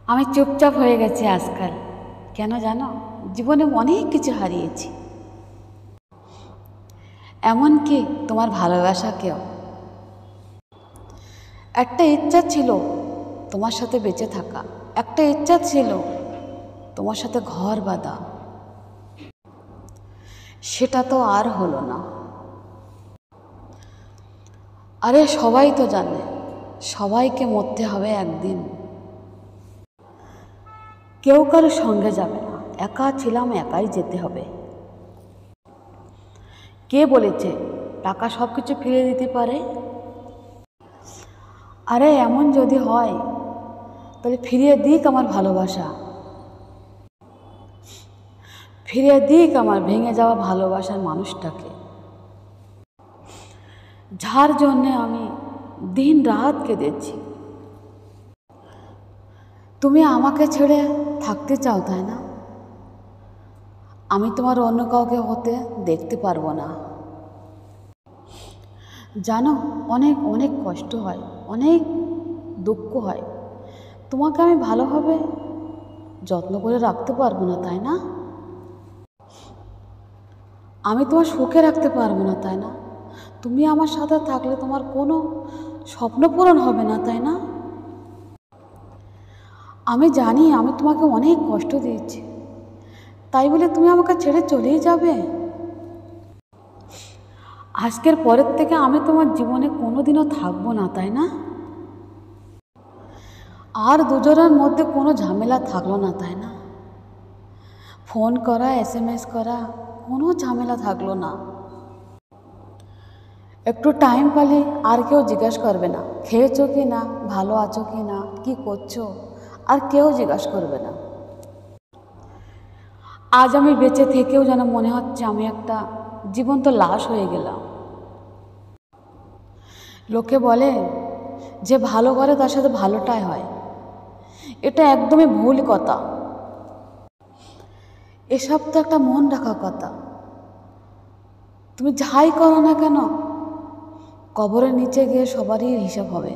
আমি চুপচাপ হয়ে গেছি আজকাল। কেন জানো? জীবনে অনেক কিছু হারিয়েছি, এমনকি তোমার ভালোবাসাকেও। একটা ইচ্ছা ছিল তোমার সাথে বেঁচে থাকা, একটা ইচ্ছা ছিল তোমার সাথে ঘর বাঁধা। সেটা তো আর হলো না। আরে সবাই তো জানে সবাইকে মরতে হবে একদিন। কেউ কারো সঙ্গে যাবে না, একা ছিলাম, একাই যেতে হবে। কে বলেছে টাকা সব কিছু ফিরিয়ে দিতে পারে? আরে এমন যদি হয় তাহলে ফিরিয়ে দিক আমার ভালোবাসা, ফিরিয়ে দিক আমার ভেঙে যাওয়া ভালোবাসার মানুষটাকে, যার জন্যে আমি দিন রাত কেঁদেছি। তুমি আমাকে ছেড়ে থাকতে চাও, তাই না? আমি তোমার অন্য কাউকে হতে দেখতে পারবো না। জানো, অনেক অনেক কষ্ট হয়, অনেক দুঃখ হয়। তোমাকে আমি ভালোভাবে যত্ন করে রাখতে পারবো না, তাই না? আমি তোমার সুখে রাখতে পারবো না, তাই না? তুমি আমার সাথে থাকলে তোমার কোনো স্বপ্ন পূরণ হবে না, তাই না? আমি জানি আমি তোমাকে অনেক কষ্ট দিয়েছি, তাই বলে তুমি আমাকে ছেড়ে চলেই যাবে? আজকের পরের থেকে আমি তোমার জীবনে কোনোদিনও থাকবো না, তাই না? আর দুজনের মধ্যে কোনো ঝামেলা থাকলো না, তাই না? ফোন করা, SMS করা, কোনো ঝামেলা থাকলো না। একটু টাইম পালে আর কেউ জিজ্ঞাসা করবে না খেয়েছো কি না, ভালো আছো কি না, কী করছো, আর কেউ জিজ্ঞাসা করবে না। আজ আমি বেঁচে থেকেও যেন মনে হচ্ছে আমি একটা জীবন্ত লাশ হয়ে গেলাম। লোকে বলে যে ভালো করে তার সাথে ভালোটাই হয়, এটা একদমই ভুল কথা। এসব তো একটা মন রাখা কথা। তুমি যাই করো না কেন, কবরের নিচে গিয়ে সবারই হিসাব হবে।